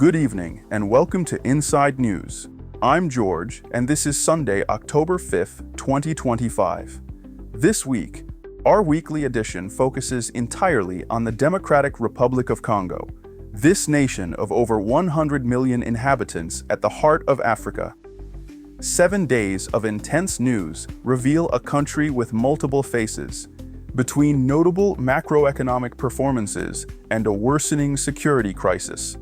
Good evening and welcome to Inside News. I'm George and this is Sunday, October 5th, 2025. This week, our weekly edition focuses entirely on the Democratic Republic of Congo, this nation of over 100 million inhabitants at the heart of Africa. 7 days of intense news reveal a country with multiple faces, between notable macroeconomic performances and a worsening security crisis.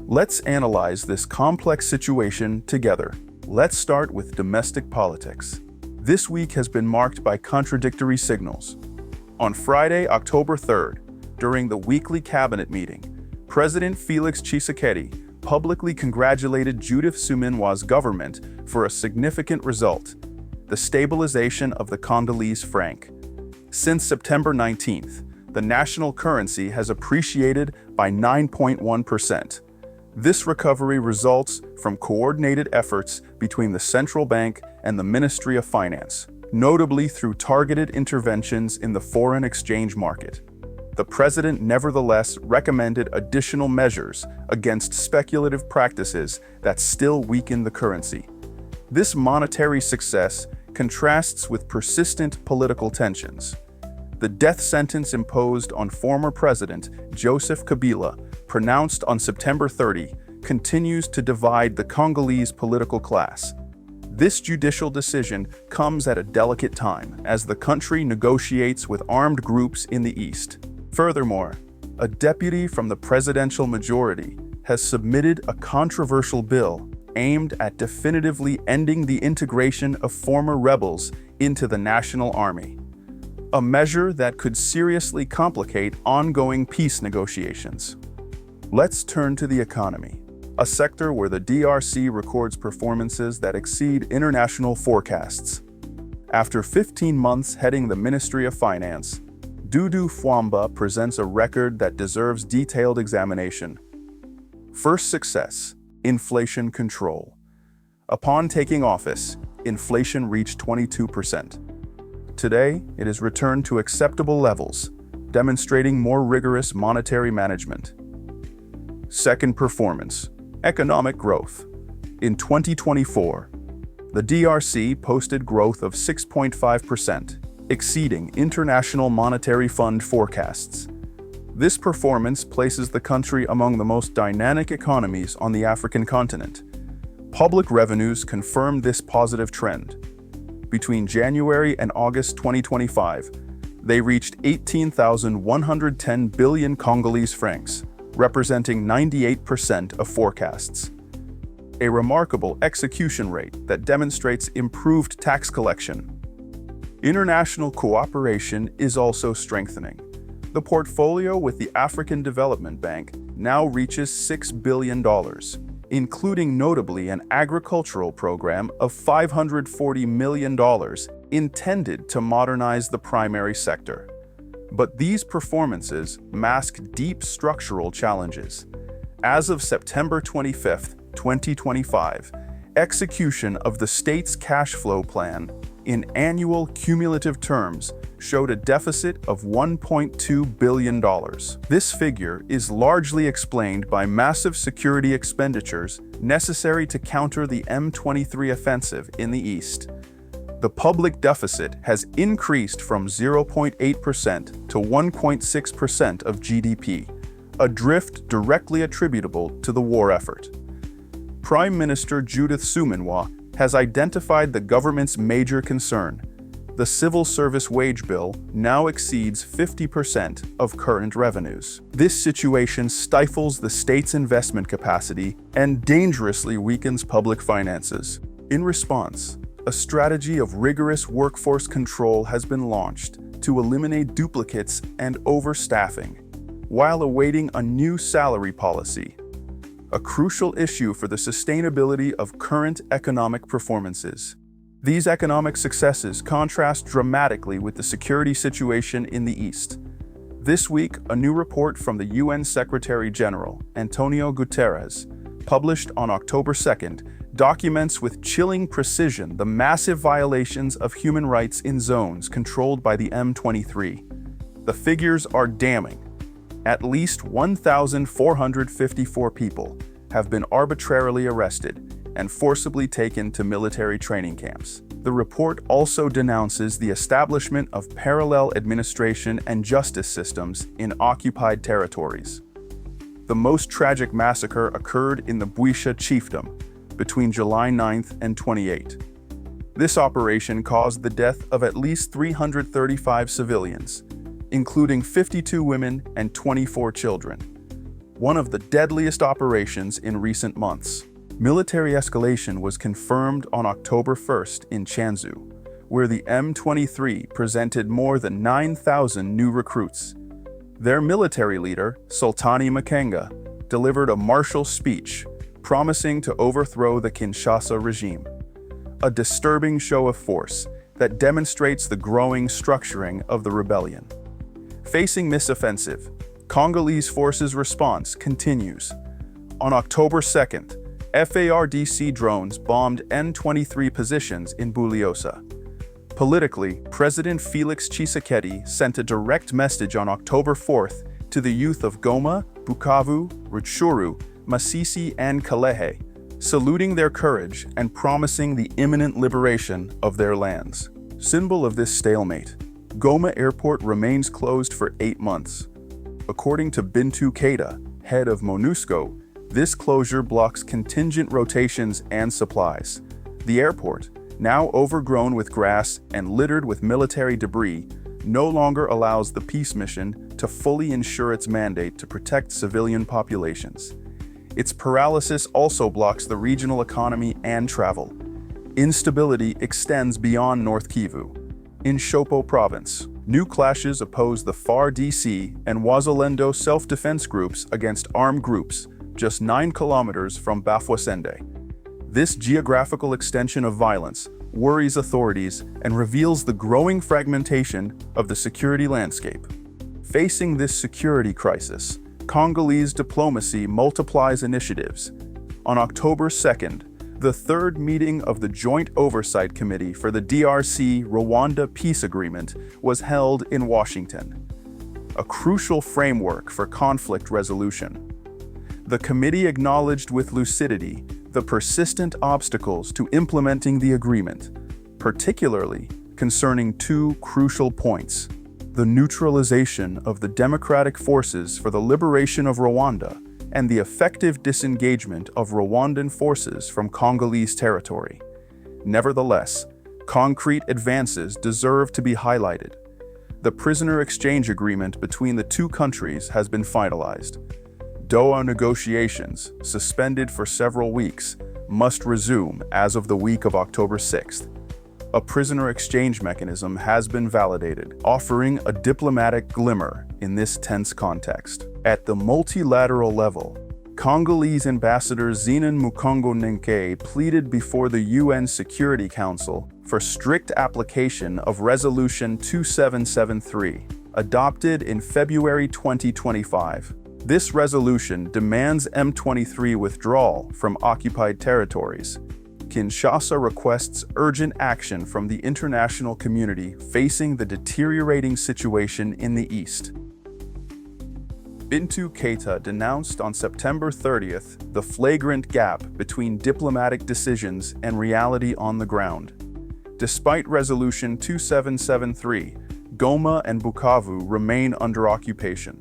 Let's analyze this complex situation together. Let's start with domestic politics. This week has been marked by contradictory signals. On Friday, October 3rd, during the weekly cabinet meeting, President Félix Tshisekedi publicly congratulated Judith Suminwa's government for a significant result: the stabilization of the Congolese franc. Since September 19th, the national currency has appreciated by 9.1%. This recovery results from coordinated efforts between the central bank and the Ministry of Finance, notably through targeted interventions in the foreign exchange market. The president nevertheless recommended additional measures against speculative practices that still weaken the currency. This monetary success contrasts with persistent political tensions. The death sentence imposed on former President Joseph Kabila, pronounced on September 30, continues to divide the Congolese political class. This judicial decision comes at a delicate time as the country negotiates with armed groups in the east. Furthermore, a deputy from the presidential majority has submitted a controversial bill aimed at definitively ending the integration of former rebels into the national army, a measure that could seriously complicate ongoing peace negotiations. Let's turn to the economy, a sector where the DRC records performances that exceed international forecasts. After 15 months heading the Ministry of Finance, Doudou Fwamba presents a record that deserves detailed examination. First success: inflation control. Upon taking office, inflation reached 22%. Today, it has returned to acceptable levels, demonstrating more rigorous monetary management. Second performance: economic growth. In 2024, the DRC posted growth of 6.5%, exceeding International Monetary Fund forecasts. This performance places the country among the most dynamic economies on the African continent. Public revenues confirm this positive trend. Between January and August 2025, they reached 18,110 billion Congolese francs, representing 98% of forecasts. A remarkable execution rate that demonstrates improved tax collection. International cooperation is also strengthening. The portfolio with the African Development Bank now reaches $6 billion, including notably an agricultural program of $540 million intended to modernize the primary sector. But these performances mask deep structural challenges. As of September 25, 2025, execution of the state's cash flow plan in annual cumulative terms showed a deficit of $1.2 billion. This figure is largely explained by massive security expenditures necessary to counter the M23 offensive in the east. The public deficit has increased from 0.8% to 1.6% of GDP, a drift directly attributable to the war effort. Prime Minister Judith Suminwa has identified the government's major concern. The civil service wage bill now exceeds 50% of current revenues. This situation stifles the state's investment capacity and dangerously weakens public finances. In response, a strategy of rigorous workforce control has been launched to eliminate duplicates and overstaffing, while awaiting a new salary policy, a crucial issue for the sustainability of current economic performances. These economic successes contrast dramatically with the security situation in the East. This week, a new report from the UN Secretary General, Antonio Guterres, published on October 2nd, documents with chilling precision the massive violations of human rights in zones controlled by the M23. The figures are damning. At least 1,454 people have been arbitrarily arrested and forcibly taken to military training camps. The report also denounces the establishment of parallel administration and justice systems in occupied territories. The most tragic massacre occurred in the Bwisha chiefdom between July 9th and 28th. This operation caused the death of at least 335 civilians, including 52 women and 24 children, one of the deadliest operations in recent months. Military escalation was confirmed on October 1st in Tshanzu, where the M23 presented more than 9,000 new recruits. Their military leader, Sultani Makenga, delivered a martial speech promising to overthrow the Kinshasa regime. A disturbing show of force that demonstrates the growing structuring of the rebellion. Facing this offensive, Congolese forces' response continues. On October 2nd, FARDC drones bombed N23 positions in Bwisha. Politically, President Felix Tshisekedi sent a direct message on October 4th to the youth of Goma, Bukavu, Rutshuru, Masisi, and Kalehe, saluting their courage and promising the imminent liberation of their lands. Symbol of this stalemate, Goma Airport remains closed for 8 months. According to Bintou Keita, head of MONUSCO, this closure blocks contingent rotations and supplies. The airport, now overgrown with grass and littered with military debris, no longer allows the peace mission to fully ensure its mandate to protect civilian populations. Its paralysis also blocks the regional economy and travel. Instability extends beyond North Kivu. In Shopo province, new clashes oppose the FARDC and Wazalendo self-defense groups against armed groups just 9 kilometers from Bafwasende. This geographical extension of violence worries authorities and reveals the growing fragmentation of the security landscape. Facing this security crisis, Congolese diplomacy multiplies initiatives. On October 2nd, the third meeting of the Joint Oversight Committee for the DRC-Rwanda Peace Agreement was held in Washington, a crucial framework for conflict resolution. The committee acknowledged with lucidity the persistent obstacles to implementing the agreement, particularly concerning 2 crucial points: the neutralization of the democratic forces for the liberation of Rwanda and the effective disengagement of Rwandan forces from Congolese territory. Nevertheless, concrete advances deserve to be highlighted. The prisoner exchange agreement between the 2 countries has been finalized. Doha negotiations, suspended for several weeks, must resume as of the week of October 6th. A prisoner exchange mechanism has been validated, offering a diplomatic glimmer in this tense context. At the multilateral level, Congolese Ambassador Zenon Mukongo Nenke pleaded before the UN Security Council for strict application of Resolution 2773, adopted in February 2025. This resolution demands M23 withdrawal from occupied territories. Kinshasa requests urgent action from the international community facing the deteriorating situation in the east. Bintou Keita denounced on September 30th the flagrant gap between diplomatic decisions and reality on the ground. Despite Resolution 2773, Goma and Bukavu remain under occupation.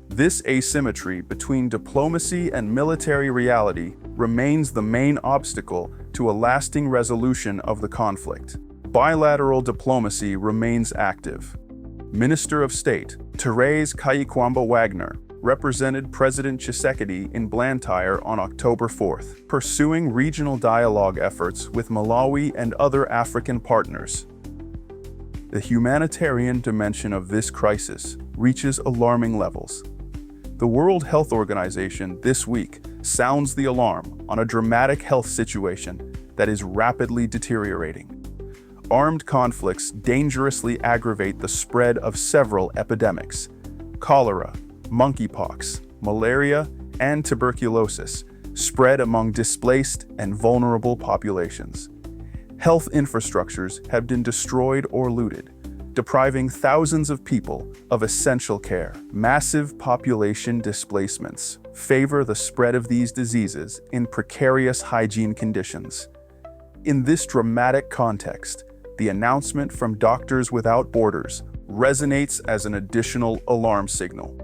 This asymmetry between diplomacy and military reality remains the main obstacle to a lasting resolution of the conflict. Bilateral diplomacy remains active. Minister of State Therese Kayikwamba Wagner represented President Tshisekedi in Blantyre on October 4th, pursuing regional dialogue efforts with Malawi and other African partners. The humanitarian dimension of this crisis reaches alarming levels. The World Health Organization this week sounds the alarm on a dramatic health situation that is rapidly deteriorating. Armed conflicts dangerously aggravate the spread of several epidemics: cholera, monkeypox, malaria, and tuberculosis spread among displaced and vulnerable populations. Health infrastructures have been destroyed or looted. depriving thousands of people of essential care. Massive population displacements favor the spread of these diseases in precarious hygiene conditions. In this dramatic context, the announcement from Doctors Without Borders resonates as an additional alarm signal.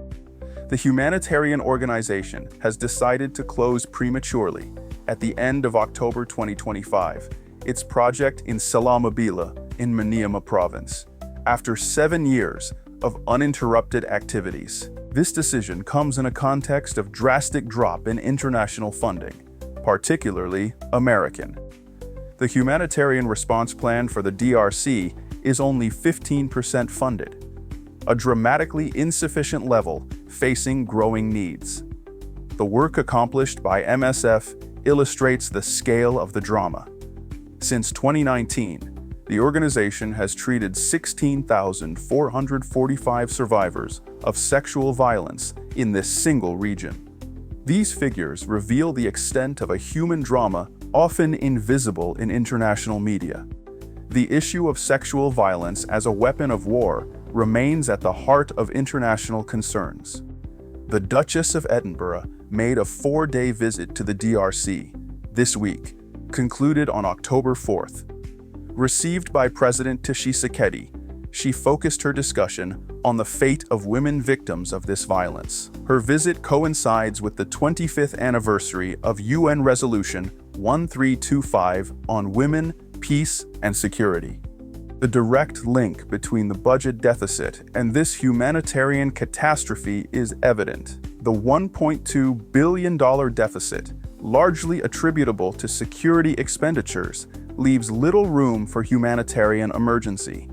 The humanitarian organization has decided to close prematurely at the end of October 2025 its project in Salamabila in Maniema province, after 7 years of uninterrupted activities. This decision comes in a context of drastic drop in international funding, particularly American. The humanitarian response plan for the DRC is only 15% funded, a dramatically insufficient level facing growing needs. The work accomplished by MSF illustrates the scale of the drama. Since 2019, the organization has treated 16,445 survivors of sexual violence in this single region. These figures reveal the extent of a human drama often invisible in international media. The issue of sexual violence as a weapon of war remains at the heart of international concerns. The Duchess of Edinburgh made a 4-day visit to the DRC this week, concluded on October 4th. Received by President Tshisekedi, she focused her discussion on the fate of women victims of this violence. Her visit coincides with the 25th anniversary of UN Resolution 1325 on women, peace, and security. The direct link between the budget deficit and this humanitarian catastrophe is evident. The $1.2 billion deficit, largely attributable to security expenditures, leaves little room for humanitarian emergency.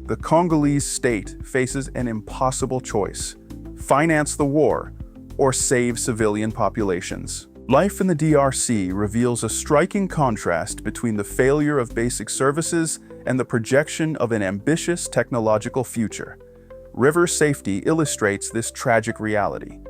The Congolese state faces an impossible choice: finance the war or save civilian populations. Life in the DRC reveals a striking contrast between the failure of basic services and the projection of an ambitious technological future. River safety illustrates this tragic reality.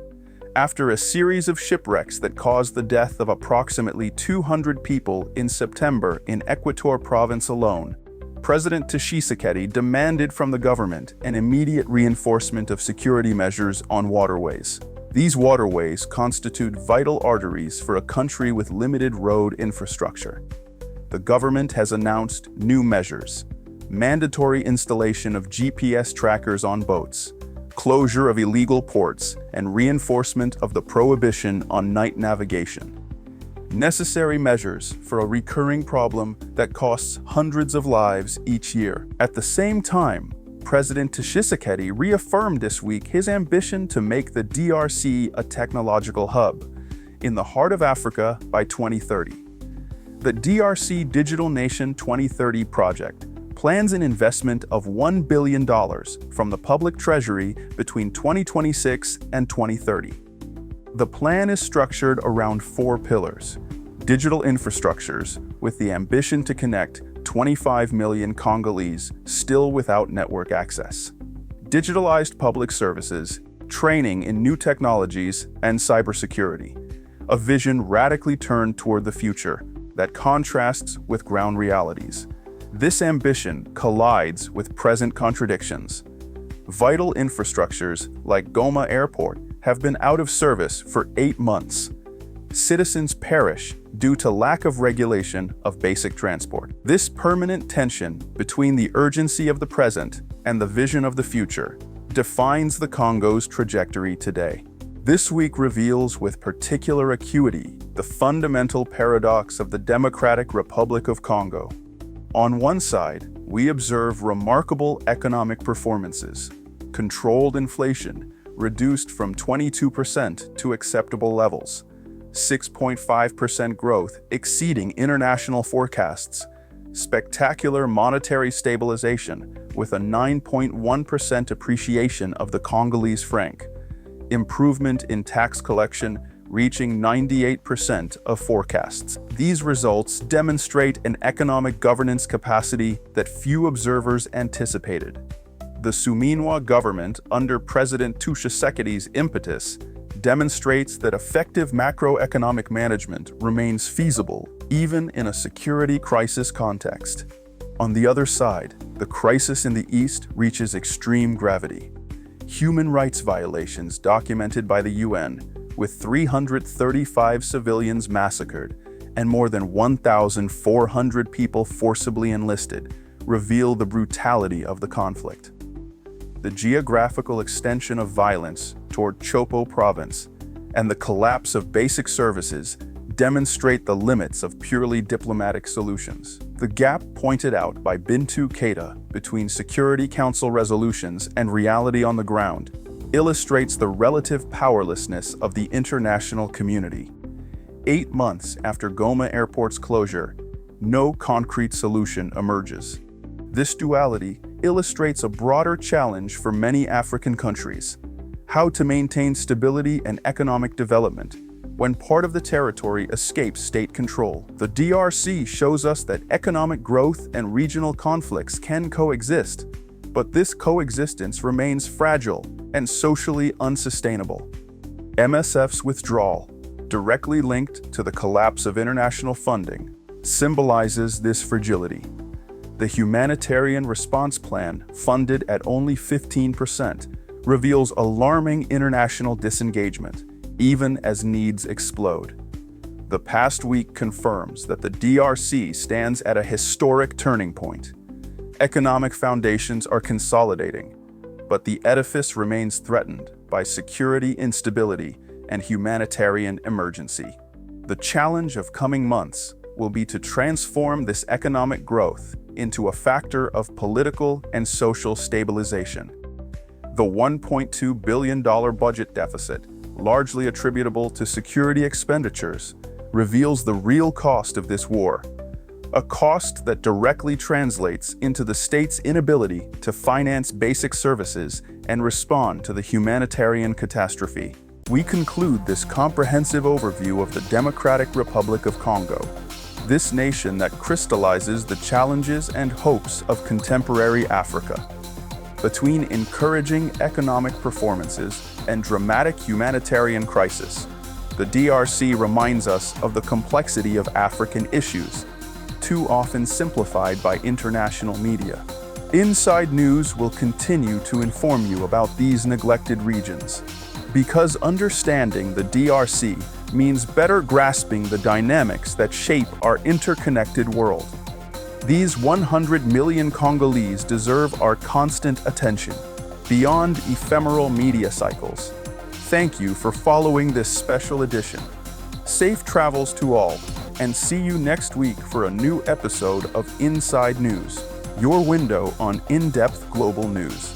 After a series of shipwrecks that caused the death of approximately 200 people in September in Equator province alone, President Tshisekedi demanded from the government an immediate reinforcement of security measures on waterways. These waterways constitute vital arteries for a country with limited road infrastructure. The government has announced new measures: mandatory installation of GPS trackers on boats, closure of illegal ports, and reinforcement of the prohibition on night navigation. Necessary measures for a recurring problem that costs hundreds of lives each year. At the same time, President Tshisekedi reaffirmed this week his ambition to make the DRC a technological hub in the heart of Africa by 2030. The DRC Digital Nation 2030 project plans an investment of $1 billion from the public treasury between 2026 and 2030. The plan is structured around 4 pillars: digital infrastructures, with the ambition to connect 25 million Congolese still without network access; digitalized public services, training in new technologies, and cybersecurity, a vision radically turned toward the future that contrasts with ground realities. This ambition collides with present contradictions. Vital infrastructures like Goma Airport have been out of service for 8 months. Citizens perish due to lack of regulation of basic transport. This permanent tension between the urgency of the present and the vision of the future defines the Congo's trajectory today. This week reveals with particular acuity the fundamental paradox of the Democratic Republic of Congo. On one side, we observe remarkable economic performances: controlled inflation reduced from 22% to acceptable levels, 6.5% growth exceeding international forecasts, spectacular monetary stabilization with a 9.1% appreciation of the Congolese franc, improvement in tax collection reaching 98% of forecasts. These results demonstrate an economic governance capacity that few observers anticipated. The Suminwa government, under President Tshisekedi's impetus, demonstrates that effective macroeconomic management remains feasible even in a security crisis context. On the other side, the crisis in the east reaches extreme gravity. Human rights violations documented by the UN, with 335 civilians massacred and more than 1,400 people forcibly enlisted, reveal the brutality of the conflict. The geographical extension of violence toward Chopo province and the collapse of basic services demonstrate the limits of purely diplomatic solutions. The gap pointed out by Bintou Keita between Security Council resolutions and reality on the ground illustrates the relative powerlessness of the international community. 8 months after Goma Airport's closure, no concrete solution emerges. This duality illustrates a broader challenge for many African countries: how to maintain stability and economic development when part of the territory escapes state control. The DRC shows us that economic growth and regional conflicts can coexist, but this coexistence remains fragile and socially unsustainable. MSF's withdrawal, directly linked to the collapse of international funding, symbolizes this fragility. The Humanitarian Response Plan, funded at only 15%, reveals alarming international disengagement, even as needs explode. The past week confirms that the DRC stands at a historic turning point. Economic foundations are consolidating, but the edifice remains threatened by security instability and humanitarian emergency. The challenge of coming months will be to transform this economic growth into a factor of political and social stabilization. The $1.2 billion budget deficit, largely attributable to security expenditures, reveals the real cost of this war, a cost that directly translates into the state's inability to finance basic services and respond to the humanitarian catastrophe. We conclude this comprehensive overview of the Democratic Republic of Congo, this nation that crystallizes the challenges and hopes of contemporary Africa. Between encouraging economic performances and dramatic humanitarian crisis, the DRC reminds us of the complexity of African issues, too often simplified by international media. Inside News will continue to inform you about these neglected regions, because understanding the DRC means better grasping the dynamics that shape our interconnected world. These 100 million Congolese deserve our constant attention, beyond ephemeral media cycles. Thank you for following this special edition. Safe travels to all, and see you next week for a new episode of Inside News, your window on in-depth global news.